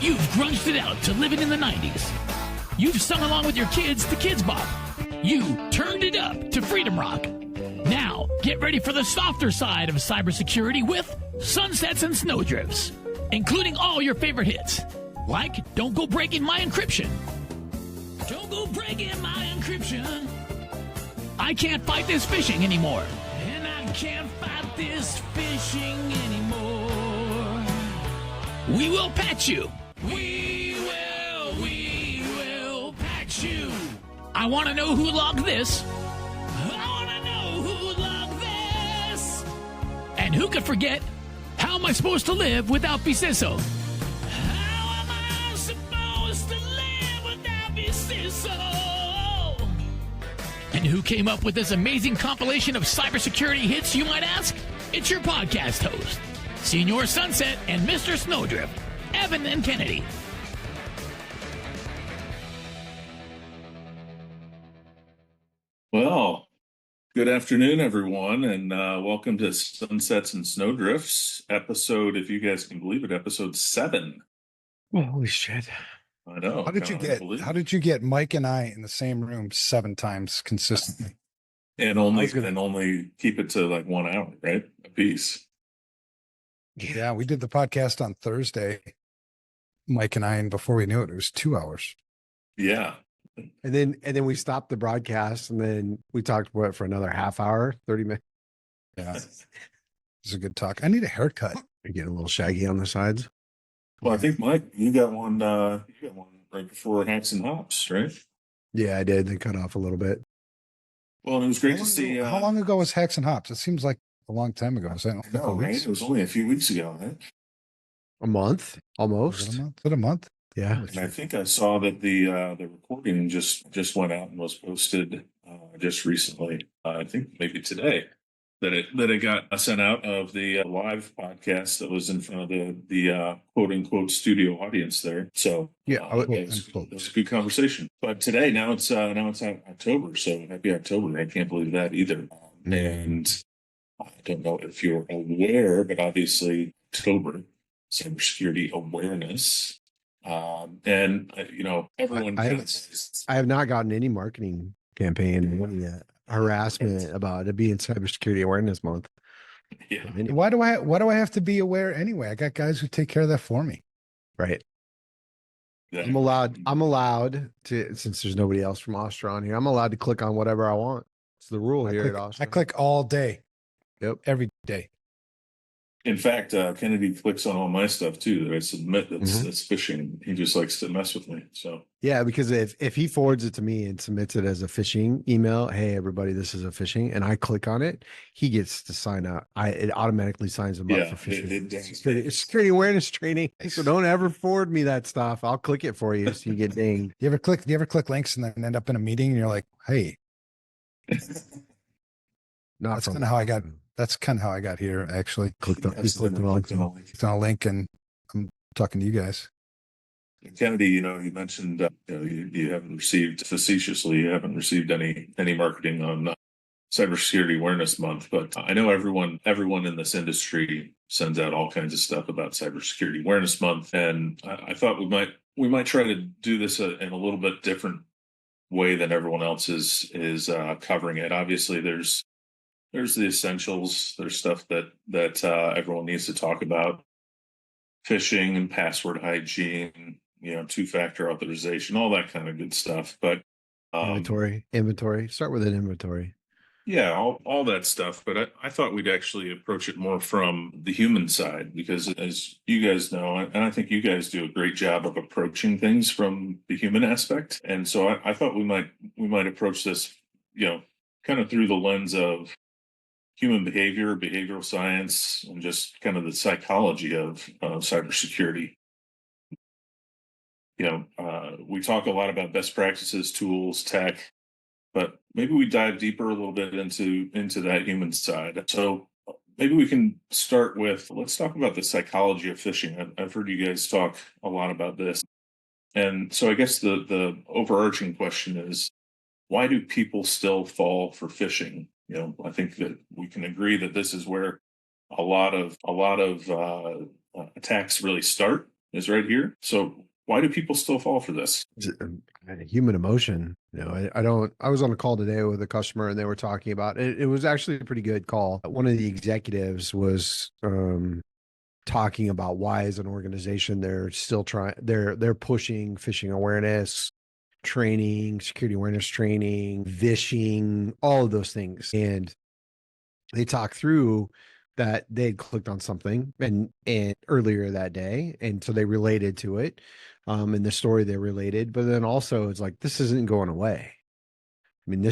You've grunged it out to living in the 90s. You've sung along with your kids to Kids Bop. You turned it up to Freedom Rock. Now, get ready for the softer side of cybersecurity with Sunsets and Snowdrifts, including all your favorite hits, like Don't Go Breaking My Encryption. Don't go breaking my encryption. I can't fight this phishing anymore. And I can't fight this phishing anymore. We will patch you. We will patch you. I want to know who logged this. I want to know who logged this. And who could forget, how am I supposed to live without BCISO? How am I supposed to live without BCISO? And who came up with this amazing compilation of cybersecurity hits, you might ask? It's your podcast host, Senior Sunset and Mr. Snowdrift, Evan and Kennedy. Well, good afternoon, everyone, and welcome to Sunsets and Snowdrifts episode, if you guys can believe it, episode 7. Holy shit. I know. How did you get Mike and I in the same room 7 times consistently? And only keep it to like 1 hour, right? A piece. Yeah, we did the podcast on Thursday, Mike and I, and before we knew it, it was 2 hours. Yeah. And then we stopped the broadcast, and then we talked about it for another half hour, 30 minutes. Yeah. It was a good talk. I need a haircut. You're getting a little shaggy on the sides. Well, I think, Mike, you got one right before Hacks and Hops, right? Yeah, I did. They cut off a little bit. Well, and it was great to see. How long ago was Hacks and Hops? It seems like a long time ago. Was that a couple right? weeks? It was only a few weeks ago, right? A month, almost. Was it a month? Yeah. And I think I saw that the recording just went out and was posted just recently. I think maybe today that it got sent out of the live podcast that was in front of the quote unquote studio audience there. So Yeah, it was a good conversation. But today now it's October, so happy October! I can't believe that either. And I don't know if you're aware, but obviously October, cybersecurity awareness. Everyone. I have not gotten any marketing campaign, any harassment about it being Cybersecurity Awareness Month. Yeah. Why do I have to be aware anyway? I got guys who take care of that for me. Right. Yeah. I'm allowed to, since there's nobody else from Ostra on here, I'm allowed to click on whatever I want. It's the rule here at Ostra. I click all day. Yep. Every day. In fact, Kennedy clicks on all my stuff too that I submit. That's phishing. He just likes to mess with me. So yeah, because if he forwards it to me and submits it as a phishing email, hey everybody, this is a phishing, and I click on it, he gets to sign up. It automatically signs him up for phishing. Security awareness training. So don't ever forward me that stuff. I'll click it for you so you get dinged. Do you ever click links and then end up in a meeting and you're like, hey. That's kind of how I got. That's kind of how I got here, actually. Clicked on a link, and I'm talking to you guys. Kennedy, you mentioned you haven't received any marketing on Cybersecurity Awareness Month, but I know everyone in this industry sends out all kinds of stuff about Cybersecurity Awareness Month, and I thought we might try to do this in a little bit different way than everyone else is covering it. Obviously, there's the essentials. There's stuff that everyone needs to talk about: phishing and password hygiene, two-factor authorization, all that kind of good stuff. But inventory. Start with an inventory. Yeah, all that stuff. But I thought we'd actually approach it more from the human side, because as you guys know, and I think you guys do a great job of approaching things from the human aspect. And so I thought we might approach this, kind of through the lens of human behavior, behavioral science, and just kind of the psychology of cybersecurity. We talk a lot about best practices, tools, tech, but maybe we dive deeper a little bit into that human side. So maybe we can start with, let's talk about the psychology of phishing. I've heard you guys talk a lot about this. And so I guess the overarching question is, why do people still fall for phishing? I think that we can agree that this is where a lot of attacks really start. is right here. So why do people still fall for this? Human emotion. I was on a call today with a customer and they were talking about it. It was actually a pretty good call. One of the executives was talking about why, as an organization, they're still they're pushing phishing awareness training, security awareness training, phishing, all of those things. And they talked through that they'd clicked on something and earlier that day, and so they related to it. In the story they related, but then also it's like, this isn't going away. I mean,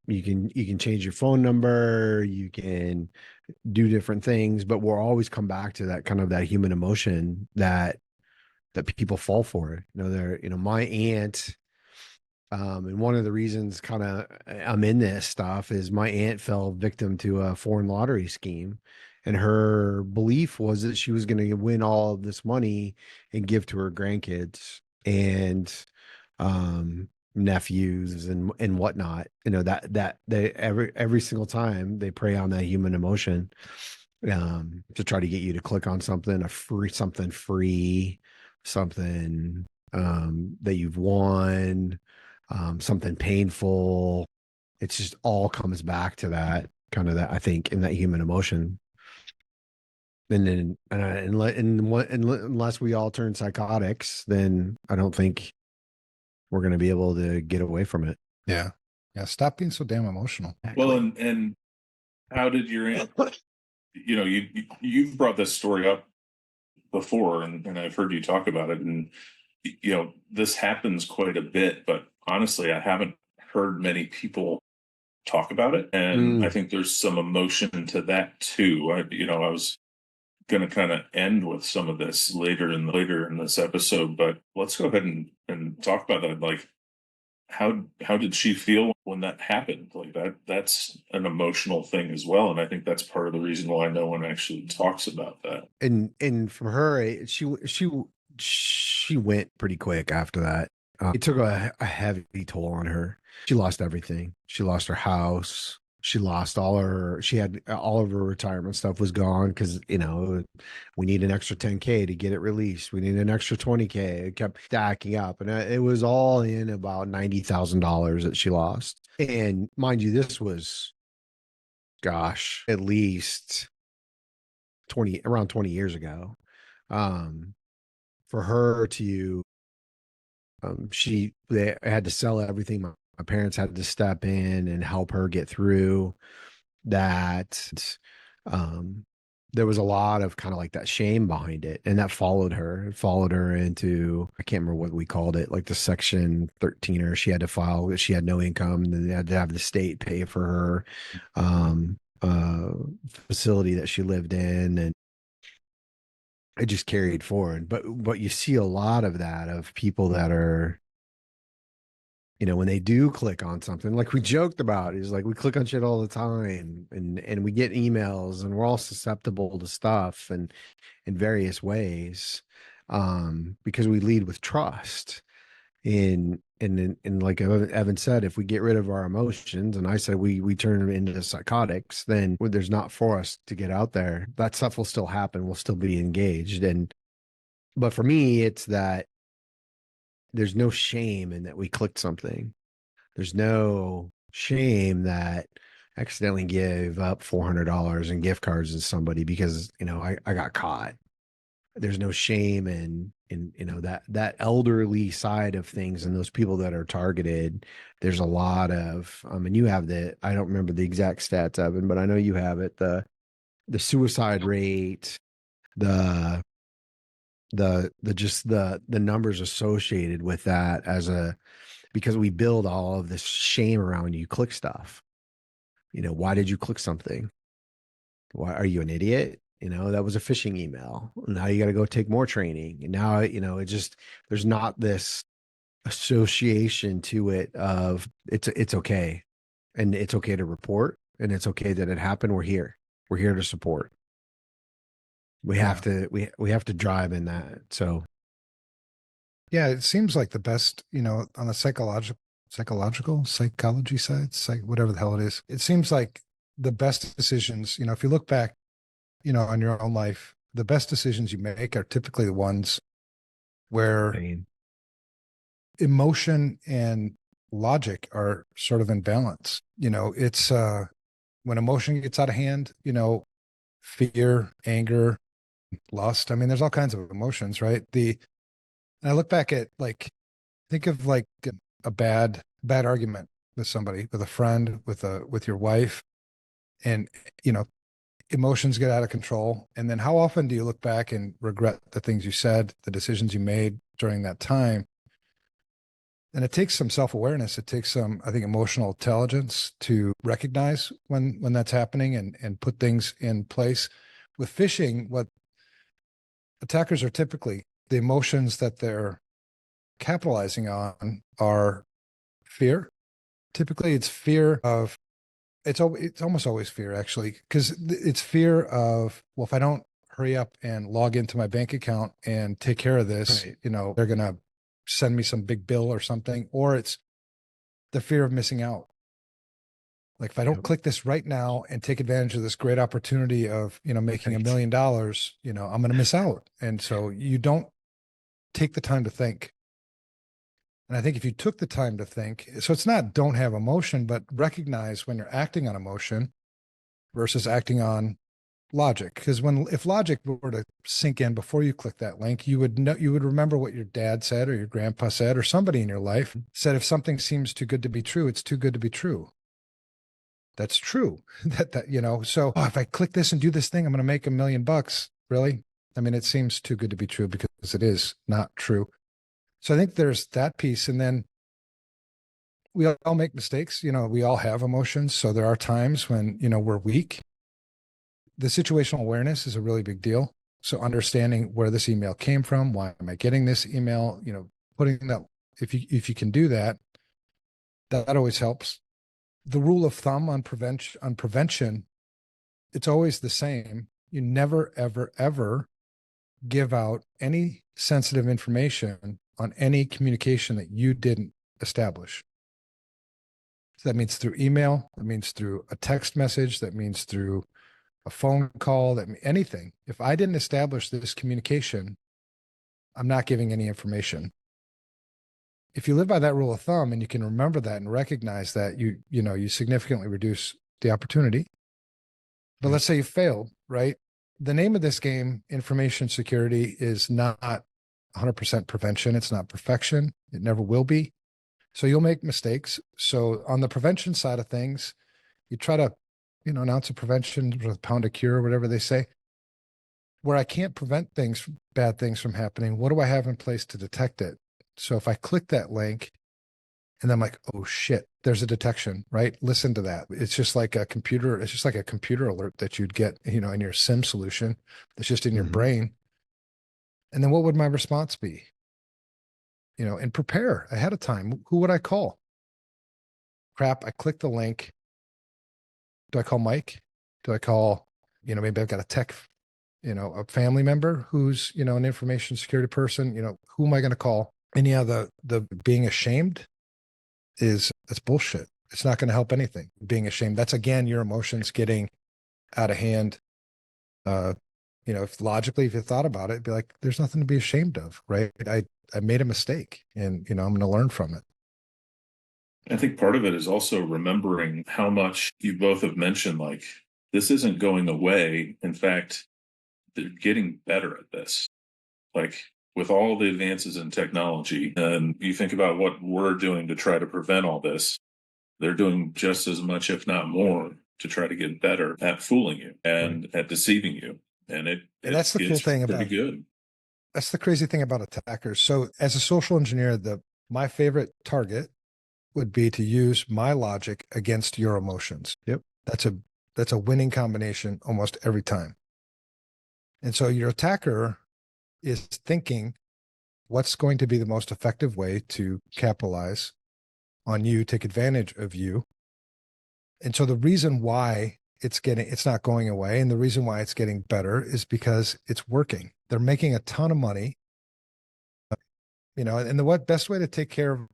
you can change your phone number, you can do different things, but we'll always come back to that kind of that human emotion that people fall for. My aunt, and one of the reasons kind of I'm in this stuff is my aunt fell victim to a foreign lottery scheme. And her belief was that she was going to win all of this money and give to her grandkids and nephews and whatnot. That they every single time they prey on that human emotion to try to get you to click on something, something free, something that you've won, something painful. It's just all comes back to that kind of that, I think, in that human emotion. And then unless we all turn psychotics, then I don't think we're going to be able to get away from it. Yeah. Stop being so damn emotional. Well, and how did your aunt, you've brought this story up before, and I've heard you talk about it, and this happens quite a bit, but honestly, I haven't heard many people talk about it. And I think there's some emotion to that too. I was going to kind of end with some of this later in this episode, but let's go ahead and talk about that. Like, how did she feel when that happened? Like that's an emotional thing as well. And I think that's part of the reason why no one actually talks about that. And from her, she went pretty quick after that. It took a heavy toll on her. She lost everything. She lost her house. She lost all of her retirement stuff was gone because, we need an extra 10K to get it released. We need an extra 20K. It kept stacking up. And it was all in about $90,000 that she lost. And mind you, this was, gosh, at least around 20 years ago. For her to, they had to sell everything. My parents had to step in and help her get through that. There was a lot of kind of like that shame behind it, and that followed her. It followed her into, I can't remember what we called it, like the Section 13er. She had to file. She had no income, and they had to have the state pay for her facility that she lived in, and it just carried forward. But you see a lot of that of people that are, when they do click on something, like we joked about, is like we click on shit all the time, and we get emails, and we're all susceptible to stuff and in various ways, because we lead with trust. And like Evan said, if we get rid of our emotions, and I said we turn them into psychotics, then there's not for us to get out there. That stuff will still happen. We'll still be engaged. But for me, it's that there's no shame in that we clicked something. There's no shame that accidentally gave up $400 in gift cards to somebody because, I got caught. There's no shame in that elderly side of things, and those people that are targeted. There's a lot of, and you have I don't remember the exact stats, Evan, but I know you have it. The suicide rate, the numbers associated with that because we build all of this shame around when you click stuff. Why did you click something? Why are you an idiot? That was a phishing email. Now you got to go take more training. And now, there's not this association to it of it's okay. And it's okay to report, and it's okay that it happened. We're here to support. We have to drive in that. So. Yeah. It seems like the best, on the psychology side, whatever the hell it is, it seems like the best decisions, if you look back, on your own life, the best decisions you make are typically the ones where emotion and logic are sort of in balance. It's when emotion gets out of hand, fear, anger, lust. I mean, there's all kinds of emotions, right? And I look back at think of a bad argument with somebody, with a friend, with your wife, and emotions get out of control. And then how often do you look back and regret the things you said, the decisions you made during that time? And it takes some self-awareness. It takes some, I think, emotional intelligence to recognize when that's happening and put things in place. With phishing, what attackers are typically, the emotions that they're capitalizing on are fear. Typically, it's fear of, it's almost always fear, actually, because it's fear of, well, if I don't hurry up and log into my bank account and take care of this, Right. they're going to send me some big bill or something, or it's the fear of missing out. Like if I don't click this right now and take advantage of this great opportunity of, making $1 million, I'm going to miss out. And so you don't take the time to think. And I think if you took the time to think, so it's not don't have emotion, but recognize when you're acting on emotion versus acting on logic. Because if logic were to sink in before you click that link, you would remember what your dad said or your grandpa said or somebody in your life said, if something seems too good to be true, it's too good to be true. That's true. So if I click this and do this thing, I'm going to make $1 million. Really? I mean, it seems too good to be true because it is not true. So I think there's that piece. And then we all make mistakes. We all have emotions. So there are times when, we're weak. The situational awareness is a really big deal. So understanding where this email came from, why am I getting this email, putting that, if you can do that, that always helps. The rule of thumb on prevention, it's always the same. You never, ever, ever give out any sensitive information on any communication that you didn't establish. So that means through email, that means through a text message, that means through a phone call, anything. If I didn't establish this communication, I'm not giving any information. If you live by that rule of thumb and you can remember that and recognize that, you significantly reduce the opportunity. But let's say you failed, right? The name of this game, information security, is not 100% prevention. It's not perfection. It never will be. So you'll make mistakes. So on the prevention side of things, you try to, an ounce of prevention with a pound of cure, or whatever they say. Where I can't prevent bad things from happening, what do I have in place to detect it? So if I click that link and I'm like, oh shit, there's a detection, right? Listen to that. It's just like a computer alert that you'd get, in your SIM solution. It's just in your brain. And then what would my response be? And prepare ahead of time. Who would I call? Crap, I clicked the link. Do I call Mike? Do I call, maybe I've got a tech, a family member who's, an information security person, who am I going to call? And yeah, the being ashamed that's bullshit. It's not going to help anything. Being ashamed, that's again, your emotions getting out of hand. If logically, if you thought about it, it'd be like, there's nothing to be ashamed of, right? I made a mistake and, I'm going to learn from it. I think part of it is also remembering how much you both have mentioned, like, this isn't going away. In fact, they're getting better at this. Like, with all the advances in technology, and you think about what we're doing to try to prevent all this, they're doing just as much, if not more, to try to get better at fooling you and at deceiving you. And that's the cool thing about good. That's the crazy thing about attackers. So as a social engineer, my favorite target would be to use my logic against your emotions. Yep. That's a winning combination almost every time. And so your attacker is thinking, what's going to be the most effective way to capitalize on you, take advantage of you. And so the reason why it's not going away, and the reason why it's getting better is because it's working. They're making a ton of money. And the best way to take care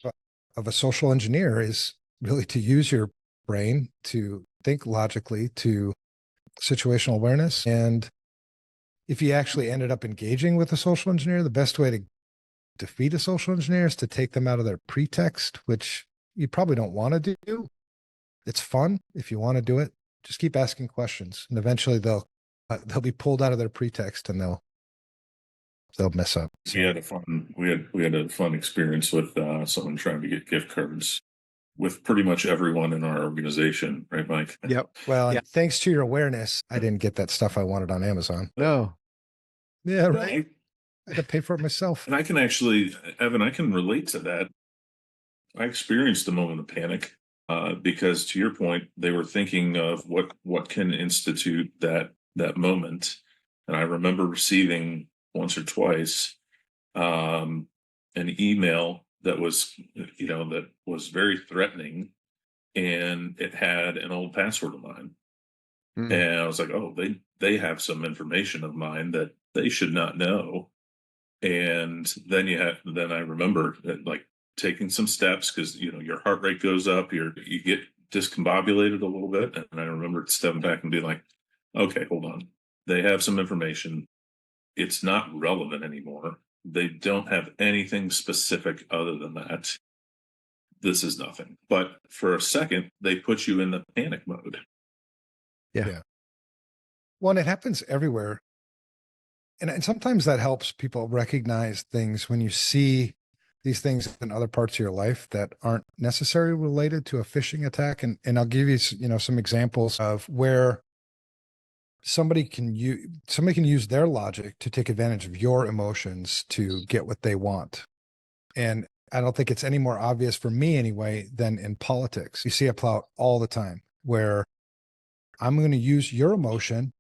of a social engineer is really to use your brain, to think logically, to situational awareness, and if you actually ended up engaging with a social engineer, the best way to defeat a social engineer is to take them out of their pretext, which you probably don't want to do. It's fun if you want to do it. Just keep asking questions, and eventually they'll be pulled out of their pretext, and they'll mess up. So we had a fun experience with someone trying to get gift cards with pretty much everyone in our organization, right, Mike? Yep. Well, yeah. Thanks to your awareness, I didn't get that stuff I wanted on Amazon. No. Yeah, right. I had to pay for it myself. And I can actually, Evan, I can relate to that. I experienced a moment of panic because, to your point, they were thinking of what can institute that moment. And I remember receiving once or twice an email that was very threatening, and it had an old password of mine. And I was like, oh, they have some information of mine that they should not know. And then I remember that, like, taking some steps, because your heart rate goes up, you get discombobulated a little bit. And I remember stepping back and being like, okay, hold on. They have some information. It's not relevant anymore. They don't have anything specific other than that. This is nothing. But for a second, they put you in the panic mode. Yeah. Well, and it happens everywhere. And sometimes that helps people recognize things when you see these things in other parts of your life that aren't necessarily related to a phishing attack. And I'll give you, some examples of where somebody can use their logic to take advantage of your emotions to get what they want. And I don't think it's any more obvious for me anyway than in politics. You see it play out all the time, where I'm going to use your emotion.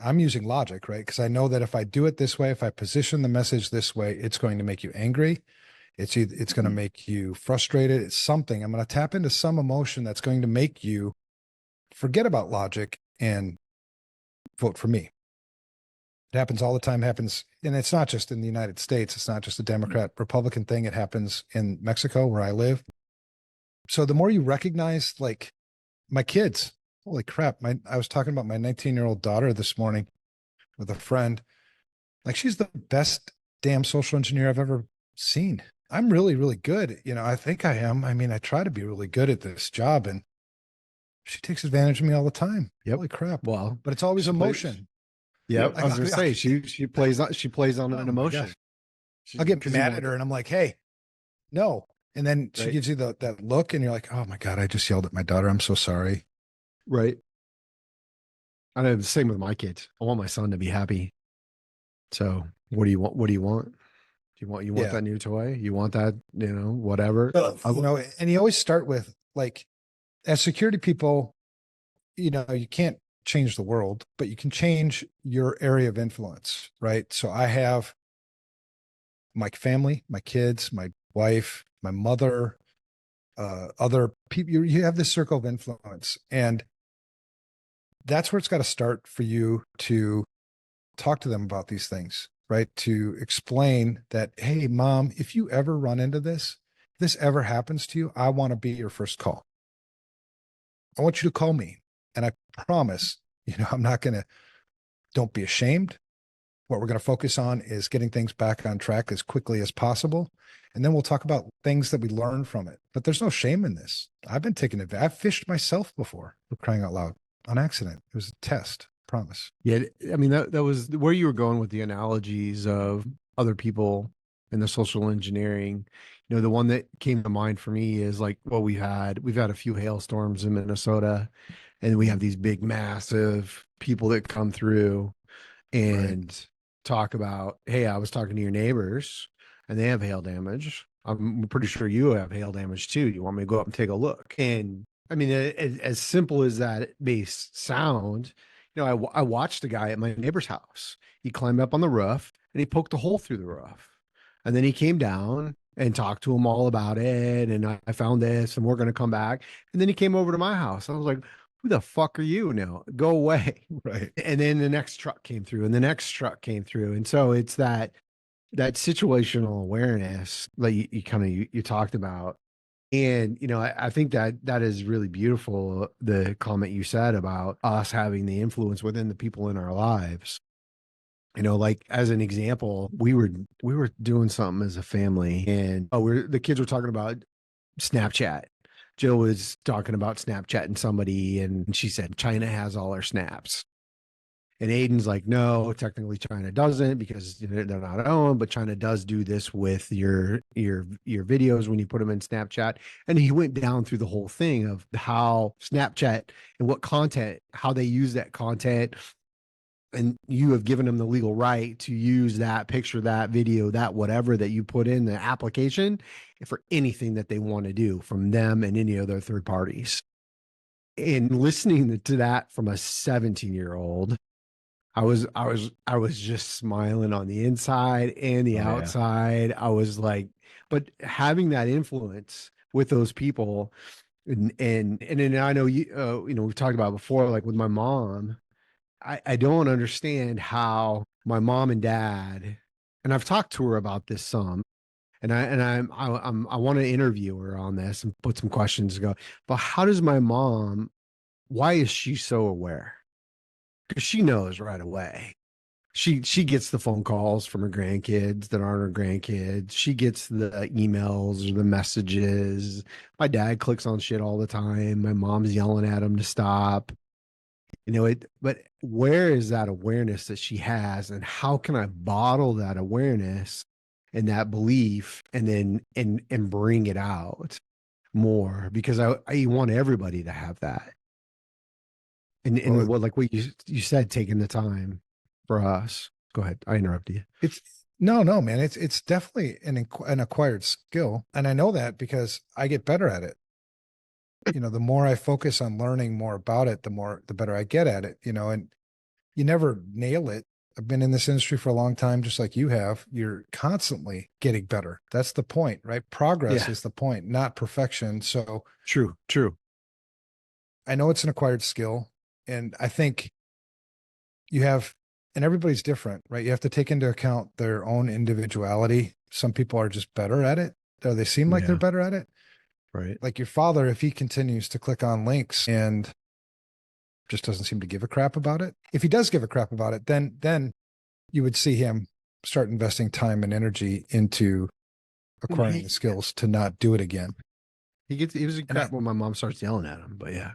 I'm using logic, right? Because I know that if I do it this way, if I position the message this way, it's going to make you angry. It's going to make you frustrated. It's something. I'm going to tap into some emotion that's going to make you forget about logic and vote for me. It happens all the time. And it's not just in the United States. It's not just a Democrat Republican thing. It happens in Mexico, where I live. So the more you recognize, like, my kids, holy crap. I was talking about my 19-year-old daughter this morning with a friend. Like, she's the best damn social engineer I've ever seen. I'm really, really good. I think I am. I mean, I try to be really good at this job, and she takes advantage of me all the time. Yep. Holy crap. Well, but it's always emotion. Yeah. I was going to say, she plays on an emotion. I'll get mad at her and I'm like, hey, no. And then she gives you that look, and you're like, oh my God, I just yelled at my daughter. I'm so sorry. Right. I know the same with my kids. I want my son to be happy. So what do you want? What do you want? Do you want that new toy? You want that, whatever. And you always start with, like, as security people, you can't change the world, but you can change your area of influence, right? So I have my family, my kids, my wife, my mother, other people. You have this circle of influence, and that's where it's got to start for you to talk to them about these things, right? To explain that, hey, Mom, if you ever run into this ever happens to you, I want to be your first call. I want you to call me. And I promise, don't be ashamed. What we're going to focus on is getting things back on track as quickly as possible. And then we'll talk about things that we learned from it. But there's no shame in this. I've been taking advantage. I've fished myself before, for crying out loud, on accident. It was a test, promise. Yeah. I mean, that was where you were going with the analogies of other people in the social engineering. The one that came to mind for me is, like, well, we've had a few hailstorms in Minnesota, and we have these big, massive people that come through and talk about, hey, I was talking to your neighbors and they have hail damage. I'm pretty sure you have hail damage too. You want me to go up and take a look? And I mean, as simple as that may sound, I watched a guy at my neighbor's house. He climbed up on the roof and he poked a hole through the roof. And then he came down and talked to him all about it. And I found this, and we're going to come back. And then he came over to my house. I was like, who the fuck are you now? Go away. Right. And then the next truck came through, and the next truck came through. And so it's that situational awareness that you talked about. And, I think that is really beautiful. The comment you said about us having the influence within the people in our lives. Like as an example, we were doing something as a family, and the kids were talking about Snapchat. Jill was talking about Snapchatting somebody, and she said China has all our snaps. And Aiden's like, no, technically China doesn't, because they're not owned, but China does do this with your videos when you put them in Snapchat. And he went down through the whole thing of how Snapchat and what content, how they use that content. And you have given them the legal right to use that picture, that video, that whatever that you put in the application for anything that they want to do from them and any other third parties. And listening to that from a 17-year-old, I was just smiling on the inside and the outside. I was like, but having that influence with those people, and I know we've talked about before, like with my mom, I don't understand how my mom and dad, and I've talked to her about this some, and I want to interview her on this and put some questions to go. But how does my mom? Why is she so aware? Because she knows right away. She gets the phone calls from her grandkids that aren't her grandkids. She gets the emails or the messages. My dad clicks on shit all the time. My mom's yelling at him to stop. But where is that awareness that she has, and how can I bottle that awareness and that belief and then and bring it out more? Because I want everybody to have that. And what you said, taking the time for us. Go ahead. I interrupted you. It's no, man. It's definitely an acquired skill. And I know that because I get better at it. The more I focus on learning more about it, the better I get at it, and you never nail it. I've been in this industry for a long time, just like you have. You're constantly getting better. That's the point, right? Progress is the point, not perfection. So true. I know it's an acquired skill. And I think and everybody's different, right? You have to take into account their own individuality. Some people are just better at it, or they seem like they're better at it. Right. Like your father, if he continues to click on links and just doesn't seem to give a crap about it. If he does give a crap about it, then you would see him start investing time and energy into acquiring the skills to not do it again. He was a crap when my mom starts yelling at him, but yeah.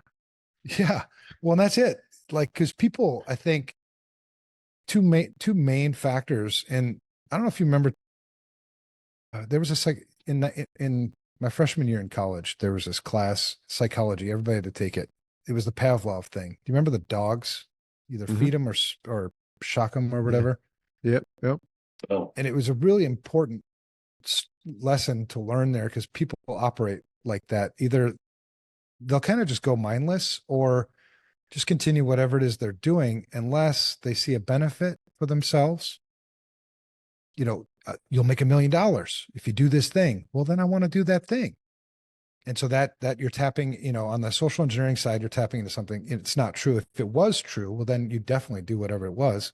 Yeah. Well, and that's it. Like, because people, I think two main factors, and I don't know if you remember, there was in my freshman year in college, there was this class, psychology. Everybody had to take it. It was the Pavlov thing. Do you remember the dogs? Either feed them or shock them or whatever. Yep. Oh. And it was a really important lesson to learn there, because people operate like that. Either they'll kind of just go mindless or just continue whatever it is they're doing unless they see a benefit for themselves. You'll make $1 million if you do this thing. Well, then I want to do that thing. And so that you're tapping, on the social engineering side, you're tapping into something. It's not true. If it was true, well, then you definitely do whatever it was.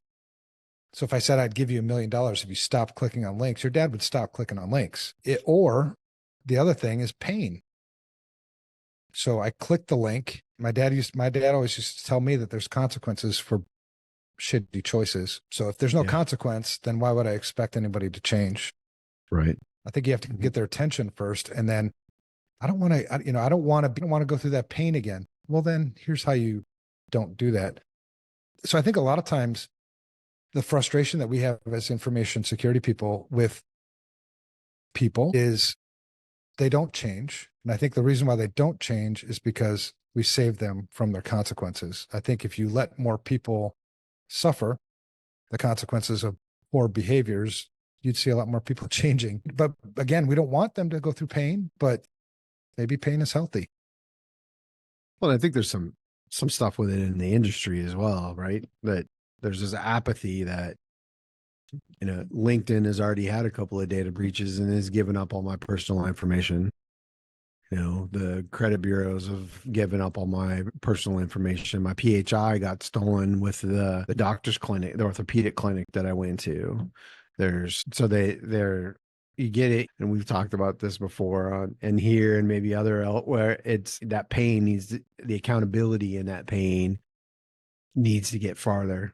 So if I said I'd give you $1 million if you stopped clicking on links, your dad would stop clicking on links. Or the other thing is pain. So I clicked the link. My dad always used to tell me that there's consequences for shitty choices. So if there's no consequence, then why would I expect anybody to change? Right. I think you have to get their attention first, and then I don't want to go through that pain again. Well, then here's how you don't do that. So I think a lot of times the frustration that we have as information security people with people is they don't change. And I think the reason why they don't change is because we save them from their consequences. I think if you let more people suffer the consequences of poor behaviors, you'd see a lot more people changing. But again, we don't want them to go through pain, but maybe pain is healthy. Well, I think there's some stuff with it in the industry as well, right? That there's this apathy that, LinkedIn has already had a couple of data breaches and has given up all my personal information. The credit bureaus have given up all my personal information. My PHI got stolen with the doctor's clinic, the orthopedic clinic that I went to. You get it. And we've talked about this before and here and maybe where it's that pain the accountability in that pain needs to get farther.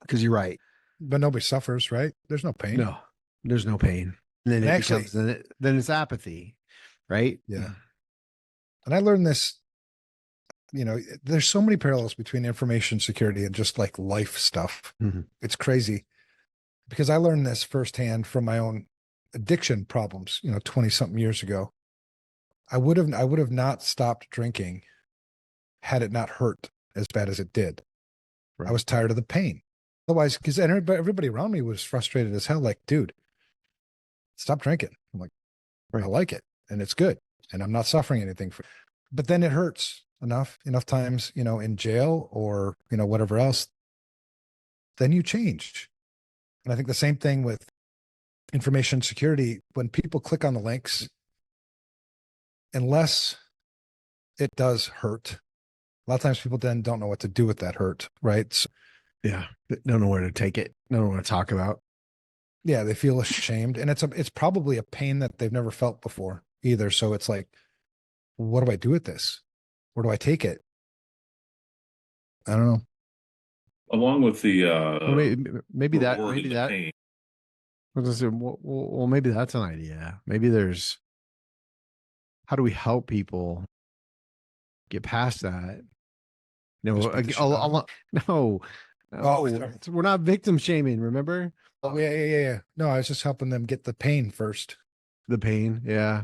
Because you're right. But nobody suffers, right? There's no pain. No, there's no pain. And then And it actually, becomes, then it's apathy, right? yeah. And I learned this, there's so many parallels between information security and just like life stuff. Mhm. It's crazy because I learned this firsthand from my own addiction problems, 20 something years ago. I would have not stopped drinking had it not hurt as bad as it did. Right. I was tired of the pain. Otherwise, because everybody around me was frustrated as hell. Like, dude, stop drinking. I'm like, Right. I like it and it's good and I'm not suffering anything for it. But then it hurts enough times, in jail or, whatever else. Then you change. And I think the same thing with information security. When people click on the links, unless it does hurt, a lot of times people then don't know what to do with that hurt, right? So, Yeah. Don't know where to take it. Don't know what to talk about. yeah, they feel ashamed. And it's probably a pain that they've never felt before either. So it's like, what do I do with this? Where do I take it? I don't know. Along with the Well, maybe that, reward maybe and the that. pain. Well, maybe that's an idea. Maybe there's, how do we help people get past that? No, no, we're not victim shaming. Remember? Oh yeah. No, I was just helping them get the pain first. The pain, yeah.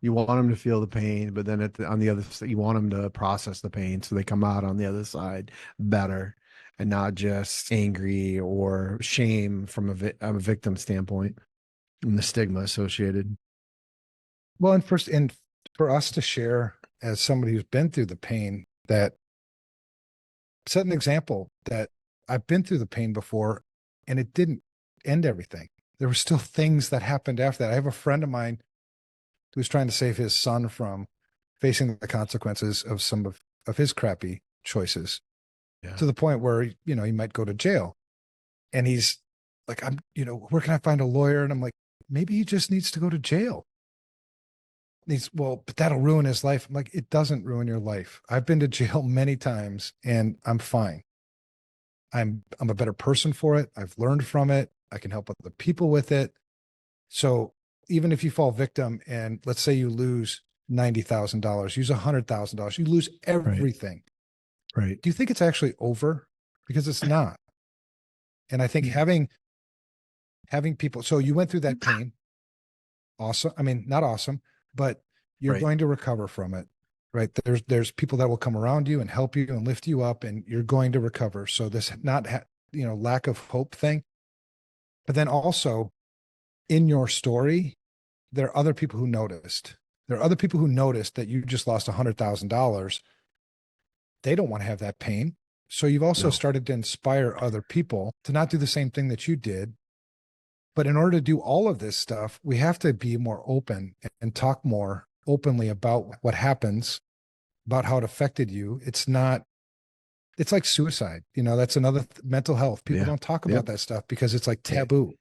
You want them to feel the pain, but then on the other side, you want them to process the pain so they come out on the other side better and not just angry or shame from a victim standpoint and the stigma associated. Well, and for us to share as somebody who's been through the pain, that set an example that I've been through the pain before and it didn't end everything. There were still things that happened after that. I have a friend of mine who's trying to save his son from facing the consequences of some of his crappy choices, to the point where, he might go to jail. And he's like, where can I find a lawyer? And I'm like, maybe he just needs to go to jail. And but that'll ruin his life. I'm like, it doesn't ruin your life. I've been to jail many times and I'm fine. I'm a better person for it. I've learned from it. I can help other people with it. So even if you fall victim and let's say you lose $90,000, use $100,000, you lose everything. Right. Do you think it's actually over? Because it's not. And I think having people, so you went through that pain. Awesome. I mean, not awesome, but you're going to recover from it, right? There's people that will come around you and help you and lift you up and you're going to recover. So this lack of hope thing, but then also in your story, there are other people who noticed. There are other people who noticed that you just lost $100,000. They don't want to have that pain. So you've also started to inspire other people to not do the same thing that you did. But in order to do all of this stuff, we have to be more open and talk more openly about what happens, about how it affected you. It's like suicide. That's another mental health. People don't talk about that stuff because it's like taboo.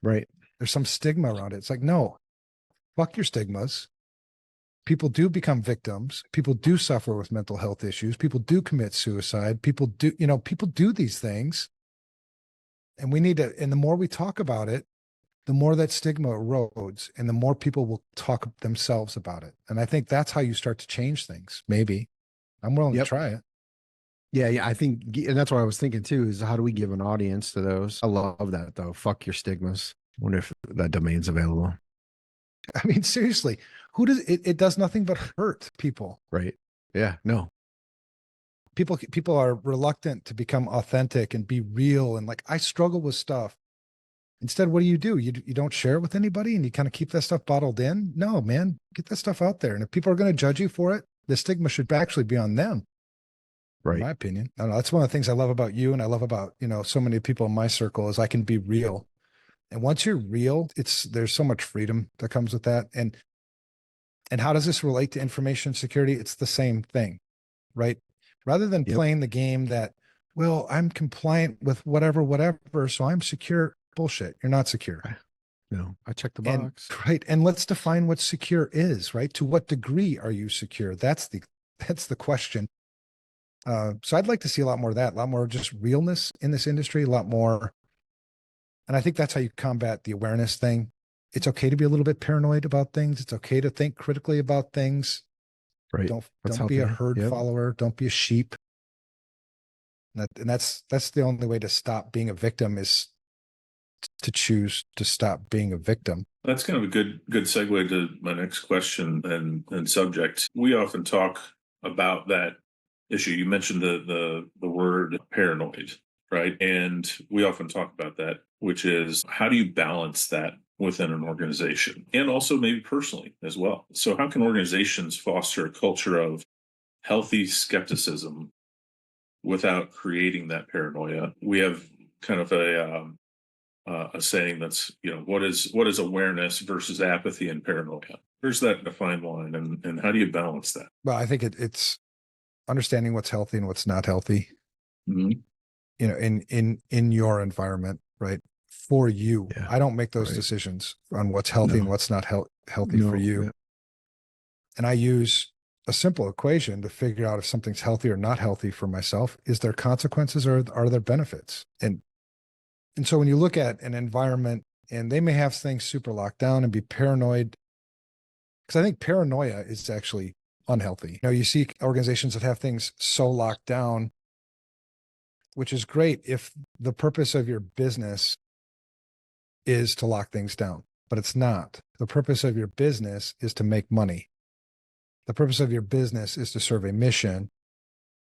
Right. There's some stigma around it. It's like, no, fuck your stigmas. People do become victims. People do suffer with mental health issues. People do commit suicide. People do these things. And and the more we talk about it, the more that stigma erodes and the more people will talk themselves about it. And I think that's how you start to change things. Maybe. I'm willing to try it. Yeah. I think, and that's what I was thinking too, is how do we give an audience to those? I love that though. Fuck your stigmas. I wonder if that domain's available. I mean, seriously, it does nothing but hurt people. Right. Yeah. No. People are reluctant to become authentic and be real. And like, I struggle with stuff. Instead, what do? You don't share it with anybody and you kind of keep that stuff bottled in? No, man, get that stuff out there. And if people are going to judge you for it, the stigma should actually be on them. Right. In my opinion. I don't know. That's one of the things I love about you. And I love about, so many people in my circle is I can be real. And once you're real, there's so much freedom that comes with that. And how does this relate to information security? It's the same thing, right? Rather than playing the game that, well, I'm compliant with whatever, so I'm secure. Bullshit. You're not secure. No, I checked the box. Right. And let's define what secure is, right? To what degree are you secure? That's the question. So I'd like to see a lot more of that, a lot more just realness in this industry, a lot more And I think that's how you combat the awareness thing. It's okay to be a little bit paranoid about things. It's okay to think critically about things. Right. Don't be a herd follower. Don't be a sheep. And that's the only way to stop being a victim, is to choose to stop being a victim. That's kind of a good segue to my next question and subject. We often talk about that issue. You mentioned the word paranoid, right? And we often talk about that, which is, how do you balance that within an organization, and also maybe personally as well? So how can organizations foster a culture of healthy skepticism without creating that paranoia? We have kind of a saying that's, what is awareness versus apathy and paranoia? Where's that defined line, and how do you balance that? Well, I think it's understanding what's healthy and what's not healthy. Mm-hmm. In your environment, right? For you. Yeah. I don't make those decisions on what's healthy and what's not healthy for you. Yeah. And I use a simple equation to figure out if something's healthy or not healthy for myself. Is there consequences, or are there benefits? And so when you look at an environment and they may have things super locked down and be paranoid, because I think paranoia is actually unhealthy. You see organizations that have things so locked down, which is great if the purpose of your business is to lock things down, but it's not. The purpose of your business is to make money. The purpose of your business is to serve a mission.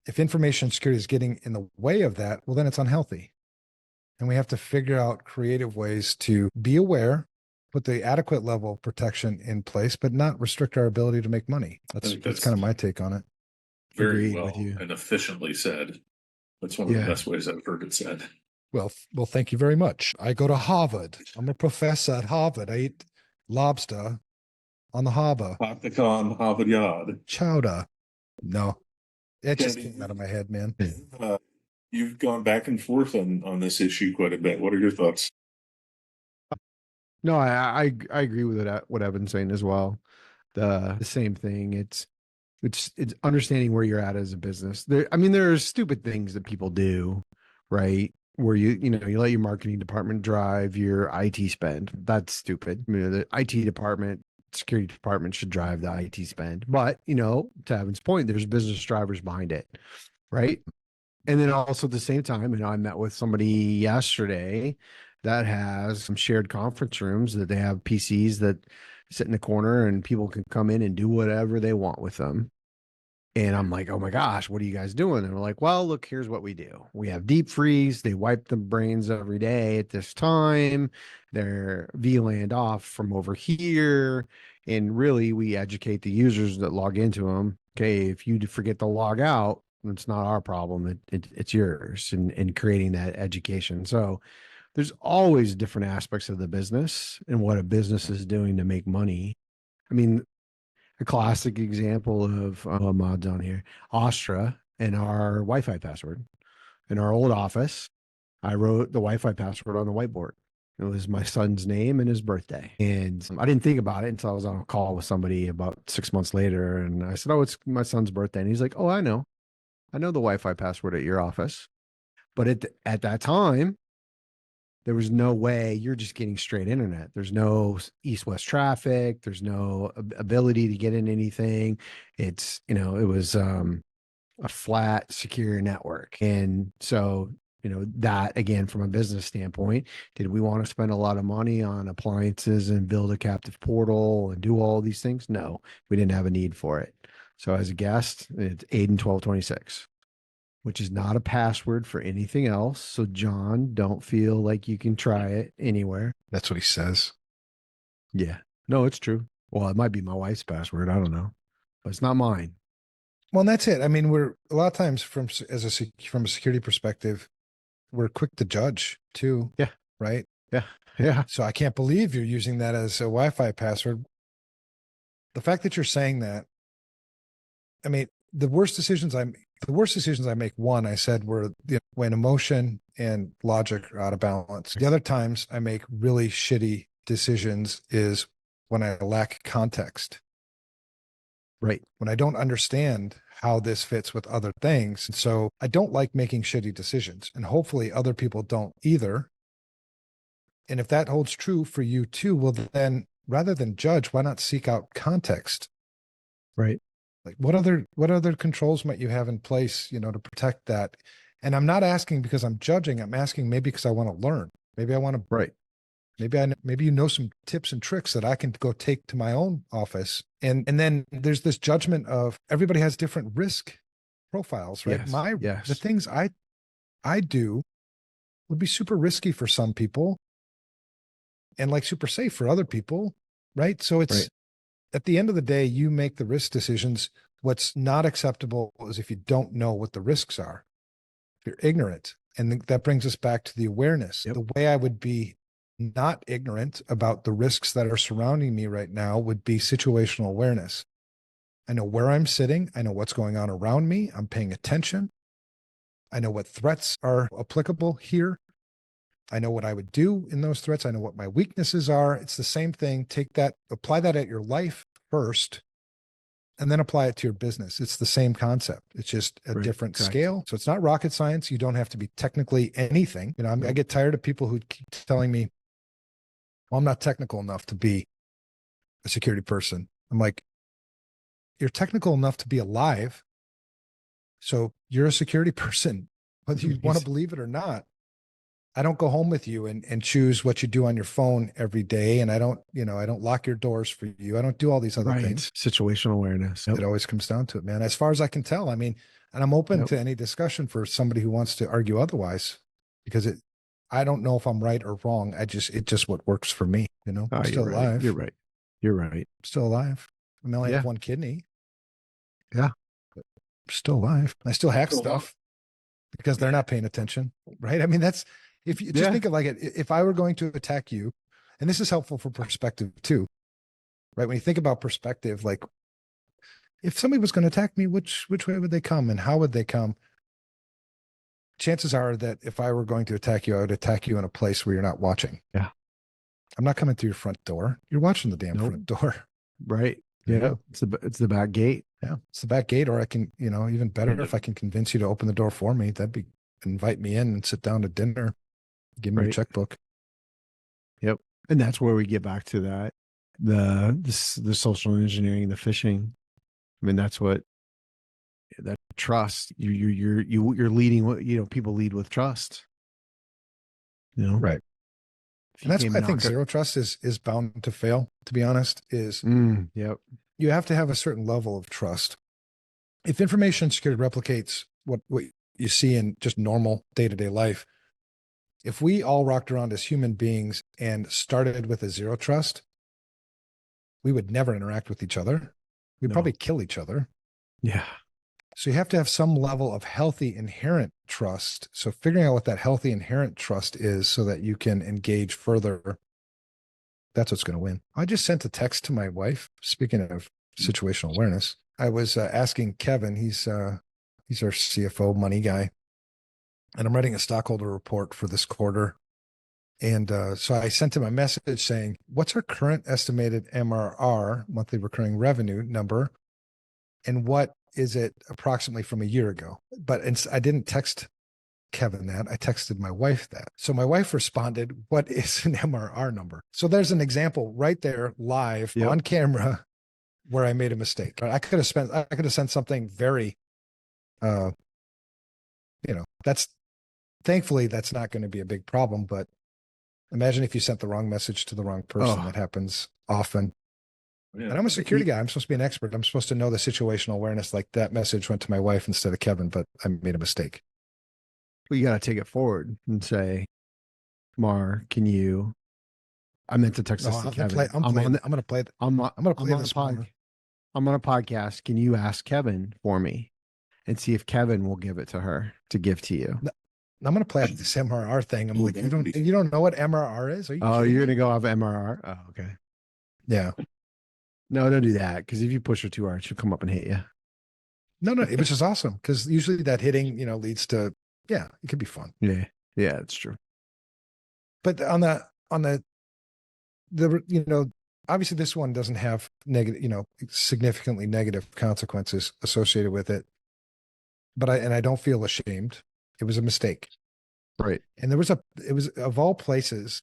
If information security is getting in the way of that, well, then it's unhealthy. And we have to figure out creative ways to be aware, put the adequate level of protection in place, but not restrict our ability to make money. That's kind of my take on it. Very well and efficiently said. That's one of the best ways I've heard it said. Well, thank you very much. I go to Harvard. I'm a professor at Harvard. I eat lobster on the harbor. Popcorn, Harvard Yard. Chowder. No, it just came out of my head, man. You've gone back and forth on this issue quite a bit. What are your thoughts? No, I agree with what Evan's saying as well. The same thing. It's understanding where you're at as a business. There are stupid things that people do, right? Where you let your marketing department drive your IT spend. That's stupid. The IT department, security department should drive the IT spend. But, to Evan's point, there's business drivers behind it, right? And then also at the same time, I met with somebody yesterday that has some shared conference rooms that they have PCs that sit in the corner and people can come in and do whatever they want with them. And I'm like, oh my gosh, what are you guys doing? And they're like, well, look, here's what we do. We have deep freeze. They wipe the brains every day at this time. They're VLANed off from over here. And really, we educate the users that log into them. Okay, if you forget to log out, it's not our problem. It's yours, and creating that education. So there's always different aspects of the business and what a business is doing to make money. A classic example of mod down here, Astra, and our Wi-Fi password. In our old office, I wrote the Wi-Fi password on the whiteboard. It was my son's name and his birthday. And I didn't think about it until I was on a call with somebody about 6 months later. And I said, oh, it's my son's birthday. And he's like, oh, I know the Wi-Fi password at your office. But at that time, there was no way. You're just getting straight internet. There's no east-west traffic. There's no ability to get in anything. It was a flat, secure network. And so, that again, from a business standpoint, did we want to spend a lot of money on appliances and build a captive portal and do all these things? No, we didn't have a need for it. So as a guest, it's Aiden 1226. Which is not a password for anything else. So John, don't feel like you can try it anywhere. That's what he says. Yeah. No, it's true. Well, it might be my wife's password. I don't know, but it's not mine. Well, and that's it. We're a lot of times from a security perspective, we're quick to judge too. Yeah. Right. Yeah. Yeah. So I can't believe you're using that as a Wi-Fi password. The fact that you're saying that, the worst decisions I make, one, I said, were when emotion and logic are out of balance. The other times I make really shitty decisions is when I lack context. Right. When I don't understand how this fits with other things. And so I don't like making shitty decisions. And hopefully other people don't either. And if that holds true for you too, well, then rather than judge, why not seek out context? Right. Like what other controls might you have in place, to protect that? And I'm not asking because I'm judging. I'm asking maybe because I want to learn. Maybe I want to, right. Maybe you know some tips and tricks that I can go take to my own office. And then there's this judgment of everybody has different risk profiles, right? Yes. The things I do would be super risky for some people and like super safe for other people, right? So it's at the end of the day, you make the risk decisions. What's not acceptable is if you don't know what the risks are, if you're ignorant. And that brings us back to the awareness. Yep. The way I would be not ignorant about the risks that are surrounding me right now would be situational awareness. I know where I'm sitting. I know what's going on around me. I'm paying attention. I know what threats are applicable here. I know what I would do in those threats. I know what my weaknesses are. It's the same thing. Take that, apply that at your life first, and then apply it to your business. It's the same concept. It's just a different scale. So it's not rocket science. You don't have to be technically anything. I get tired of people who keep telling me, well, I'm not technical enough to be a security person. I'm like, you're technical enough to be alive. So you're a security person, whether you want to believe it or not. I don't go home with you and choose what you do on your phone every day. And I don't lock your doors for you. I don't do all these other things. Situational awareness. It always comes down to it, man. As far as I can tell, and I'm open to any discussion for somebody who wants to argue otherwise, because I don't know if I'm right or wrong. It's just what works for me. I'm still alive. You're right. I'm still alive. I only have one kidney. Yeah. But I'm still alive. I still hack stuff because they're not paying attention. Right. That's, if you just think of like it, if I were going to attack you, and this is helpful for perspective too, right? When you think about perspective, like if somebody was going to attack me, which way would they come and how would they come? Chances are that if I were going to attack you, I would attack you in a place where you're not watching. Yeah. I'm not coming through your front door. You're watching the damn front door. Right. Yeah. It's the back gate. Yeah. It's the back gate. Or I can, even better if I can convince you to open the door for me, invite me in and sit down to dinner. Give me your checkbook. Yep. And that's where we get back to that. The social engineering, the phishing. That's what that trust. You're leading. People lead with trust. Right. And that's why I think zero trust is bound to fail. To be honest, you have to have a certain level of trust. If information security replicates what you see in just normal day-to-day life, if we all rocked around as human beings and started with a zero trust, we would never interact with each other. We'd probably kill each other. Yeah. So you have to have some level of healthy inherent trust. So figuring out what that healthy inherent trust is so that you can engage further, that's what's going to win. I just sent a text to my wife. Speaking of situational awareness, I was asking Kevin, he's our CFO money guy. And I'm writing a stockholder report for this quarter. And so I sent him a message saying, what's our current estimated MRR, monthly recurring revenue number? And what is it approximately from a year ago? But I didn't text Kevin that. I texted my wife that. So my wife responded, what is an MRR number? So there's an example right there live on camera where I made a mistake. I could have sent something very, thankfully that's not going to be a big problem, but imagine if you sent the wrong message to the wrong person. That happens often. Yeah. And I'm a security guy. I'm supposed to be an expert. I'm supposed to know the situational awareness. Like that message went to my wife instead of Kevin, but I made a mistake. Well, you got to take it forward and say, Mar, I meant to text this to Kevin. I'm going to play this morning. I'm on a podcast. Can you ask Kevin for me and see if Kevin will give it to her to give to you? I'm going to play this MRR thing. I'm like, you don't know what MRR is? You're going to go off MRR? Oh, okay. Yeah. No, don't do that. Because if you push her too hard, she'll come up and hit you. No, which is awesome. Because usually that hitting, leads to, it could be fun. Yeah. Yeah, it's true. But on the, obviously this one doesn't have negative, significantly negative consequences associated with it. But I don't feel ashamed. It was a mistake. Right. And it was of all places,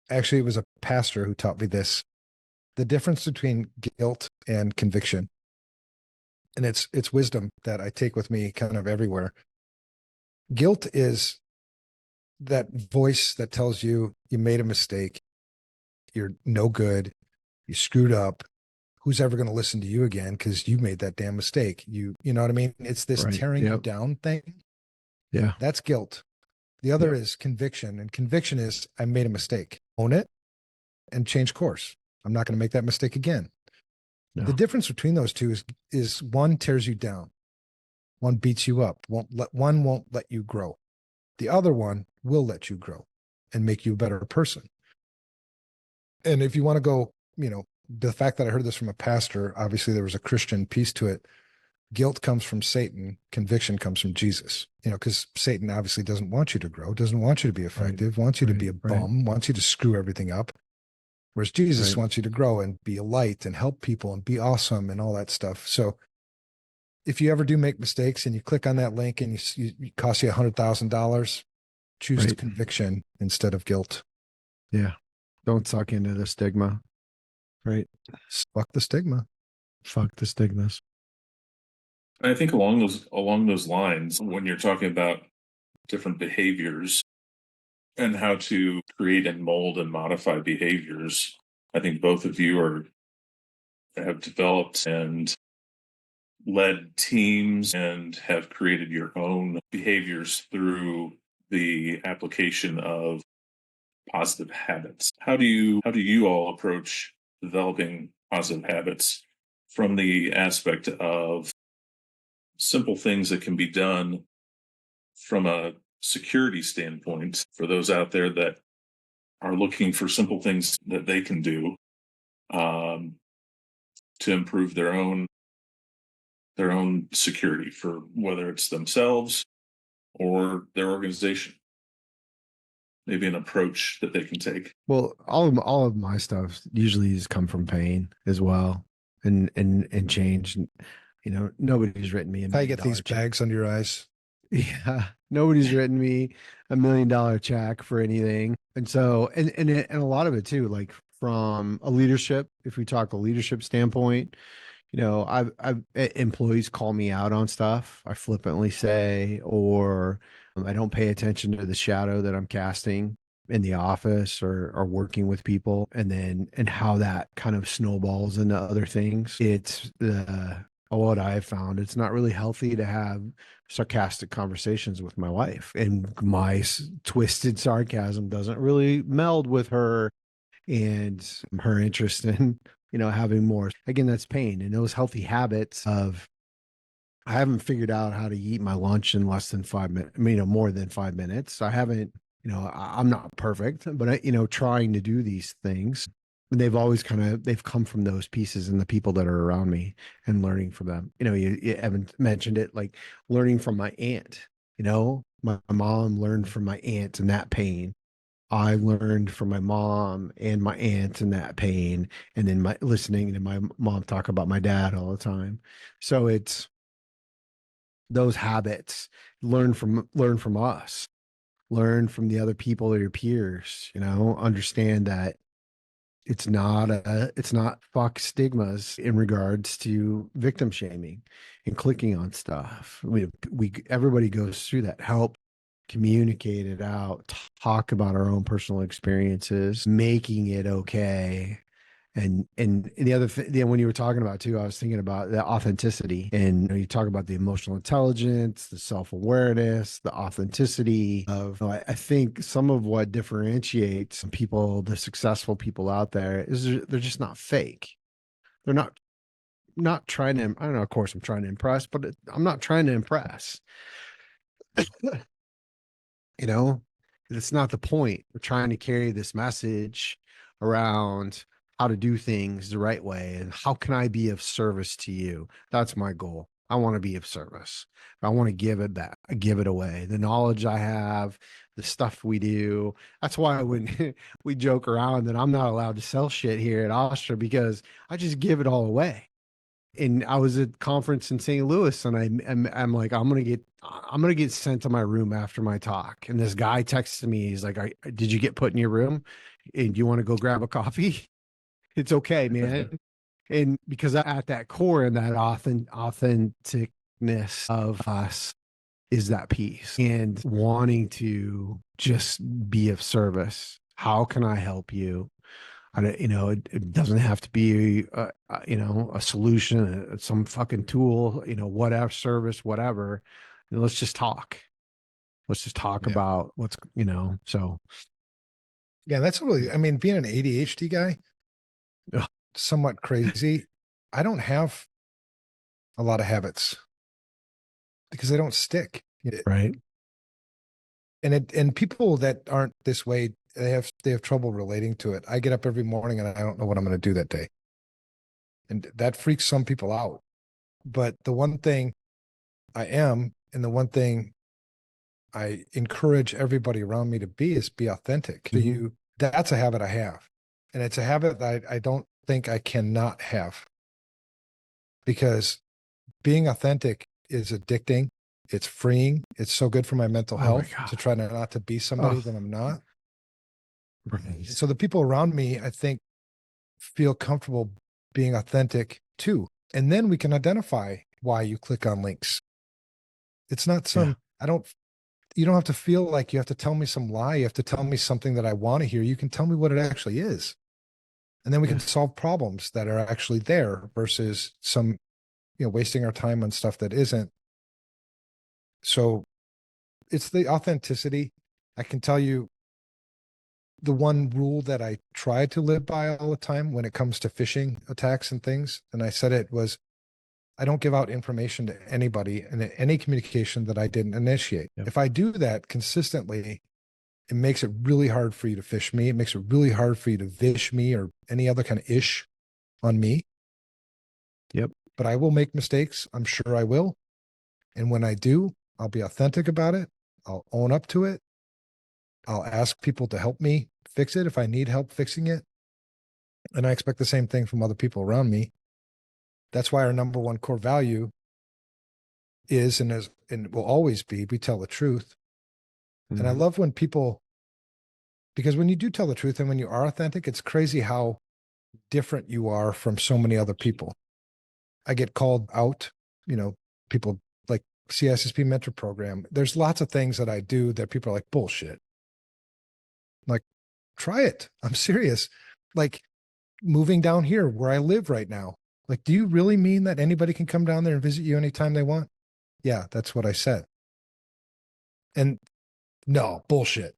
Actually, it was a pastor who taught me this. The difference between guilt and conviction. And it's wisdom that I take with me kind of everywhere. Guilt is that voice that tells you you made a mistake, you're no good, you screwed up. Who's ever going to listen to you again? Because you made that damn mistake. You know what I mean? It's this tearing you down thing. Yeah. That's guilt. The other is conviction. And conviction is I made a mistake. Own it and change course. I'm not going to make that mistake again. No. The difference between those two is one tears you down. One beats you up. One won't let you grow. The other one will let you grow and make you a better person. And if you want to go, the fact that I heard this from a pastor, obviously there was a Christian piece to it. Guilt comes from Satan. Conviction comes from Jesus, because Satan obviously doesn't want you to grow, doesn't want you to be effective, wants you to be a bum, wants you to screw everything up. Whereas Jesus wants you to grow and be a light and help people and be awesome and all that stuff. So if you ever do make mistakes and you click on that link and it costs you $100,000, choose conviction instead of guilt. Yeah. Don't suck into the stigma. Right. Fuck the stigma. Fuck the stigmas. I think along those lines, when you're talking about different behaviors and how to create and mold and modify behaviors, I think both of you have developed and led teams and have created your own behaviors through the application of positive habits. How do you all approach developing positive habits from the aspect of simple things that can be done from a security standpoint for those out there that are looking for simple things that they can do to improve their own security, for whether it's themselves or their organization? Maybe an approach that they can take. Well, all of my stuff usually has come from pain as well, and change. Nobody's written me I get these bags under your eyes. Yeah, nobody's written me $1 million check for anything, and so and a lot of it too, like from a leadership. If we talk a leadership standpoint, I've employees call me out on stuff I flippantly say, or I don't pay attention to the shadow that I'm casting in the office or working with people, and how that kind of snowballs into other things. It's what I've found. It's not really healthy to have sarcastic conversations with my wife, and my twisted sarcasm doesn't really meld with her and her interest in having more. Again, that's pain. And those healthy habits of, I haven't figured out how to eat my lunch in less than 5 minutes, more than 5 minutes. I haven't, I'm not perfect, but trying to do these things. And they've always they've come from those pieces and the people that are around me and learning from them. You haven't mentioned it, like learning from my aunt, my mom learned from my aunt and that pain. I learned from my mom and my aunt and that pain, and then listening to my mom talk about my dad all the time. So it's those habits. Learn from us, learn from the other people or your peers. Understand that it's not fuck stigmas in regards to victim shaming and clicking on stuff. Everybody goes through that. Help communicate it out, talk about our own personal experiences, making it okay. And the other thing, when you were talking about too, I was thinking about the authenticity, and you talk about the emotional intelligence, the self-awareness, the authenticity of, I think some of what differentiates people, the successful people out there, is they're just not fake. They're not trying to, I don't know, of course I'm trying to impress, but I'm not trying to impress. It's not the point. We're trying to carry this message around how to do things the right way, and how can I be of service to you? That's my goal. I want to be of service. I want to give it back, give it away. The knowledge I have, the stuff we do. That's why when we joke around that I'm not allowed to sell shit here at Astra, because I just give it all away. And I was at a conference in St. Louis, and I'm like, I'm gonna get sent to my room after my talk. And this guy texted me. He's like, "Did you get put in your room? And do you want to go grab a coffee? It's okay, man." And because at that core and that authenticness of us is that piece and wanting to just be of service. How can I help you? I don't, it doesn't have to be, a solution, some fucking tool, whatever service, whatever. Let's just talk. Let's just talk about what's, so. Yeah, that's really, I mean, being an ADHD guy, somewhat crazy. I don't have a lot of habits because they don't stick. Right. And people that aren't this way, they have trouble relating to it. I get up every morning and I don't know what I'm going to do that day. And that freaks some people out. But the one thing I am, and the one thing I encourage everybody around me to be is be authentic. Mm-hmm. You, that's a habit I have. And it's a habit that I don't think I cannot have. Because being authentic is addicting. It's freeing. It's so good for my mental health to try not to be somebody that I'm not. Right. So the people around me, I think, feel comfortable being authentic too. And then we can identify why you click on links. It's not some, you don't have to feel like you have to tell me some lie. You have to tell me something that I want to hear. You can tell me what it actually is. And then we can solve problems that are actually there versus some, wasting our time on stuff that isn't. So it's the authenticity. I can tell you the one rule that I try to live by all the time when it comes to phishing attacks and things, and I said it was, I don't give out information to anybody in any communication that I didn't initiate. Yep. If I do that consistently, it makes it really hard for you to phish me. It makes it really hard for you to vish me or any other kind of ish on me. Yep. But I will make mistakes. I'm sure I will. And when I do, I'll be authentic about it. I'll own up to it. I'll ask people to help me fix it if I need help fixing it. And I expect the same thing from other people around me. That's why our number one core value is and will always be, we tell the truth. Mm-hmm. And I love when people, because when you do tell the truth and when you are authentic, it's crazy how different you are from so many other people. I get called out, people like CISSP mentor program. There's lots of things that I do that people are like, bullshit. Like, try it. I'm serious. Like moving down here where I live right now. Like, do you really mean that anybody can come down there and visit you anytime they want? Yeah, that's what I said. And no, bullshit.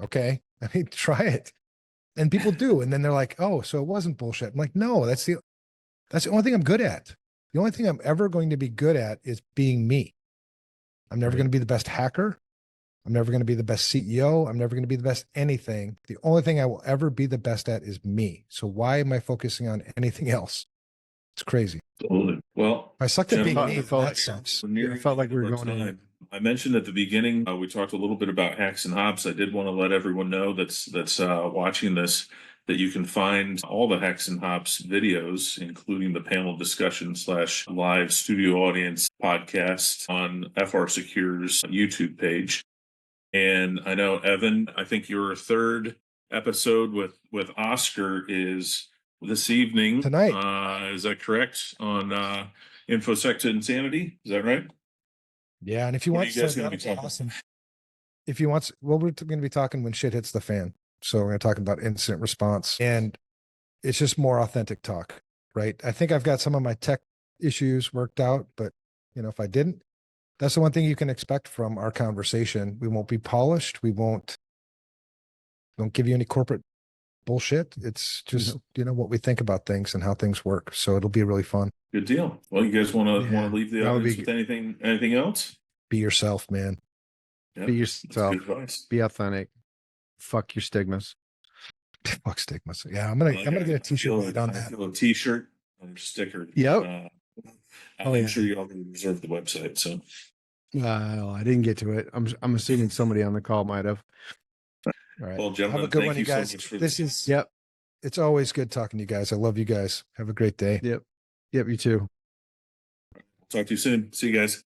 Okay. I mean, try it. And people do. And then they're like, oh, so it wasn't bullshit. I'm like, no, that's the only thing I'm good at. The only thing I'm ever going to be good at is being me. I'm never going to be the best hacker. I'm never going to be the best CEO. I'm never going to be the best anything. The only thing I will ever be the best at is me. So why am I focusing on anything else? It's crazy. Totally. Well, I sucked at being me. That sucks. I felt like we were going in. I mentioned at the beginning, we talked a little bit about hacks and hops. I did want to let everyone know that's watching this that you can find all the hacks and hops videos, including the panel discussion / live studio audience podcast on FR Secure's YouTube page. And I know, Evan, I think your third episode with Oscar is this evening. Tonight. Is that correct? On InfoSec to Insanity? Is that right? Yeah. And if you want to, awesome. If you want, well, we're going to be talking when shit hits the fan. So we're going to talk about incident response. And it's just more authentic talk, right? I think I've got some of my tech issues worked out, but if I didn't, that's the one thing you can expect from our conversation. We won't be polished. We won't give you any corporate bullshit. It's just, what we think about things and how things work. So it'll be really fun. Good deal. Well, you guys want to leave the audience with anything else? Be yourself, man. Yep. Be yourself. Be authentic. Fuck your stigmas. Fuck stigmas. Yeah, I'm gonna get a t-shirt on that. A t-shirt and a sticker. Yep. I'm sure you already reserved the website. So I didn't get to it. I'm assuming somebody on the call might have. All right. Well, gentlemen, have a good thank one, you guys. so much for this. Yep. It's always good talking to you guys. I love you guys. Have a great day. Yep. Yep, you too. Talk to you soon. See you guys.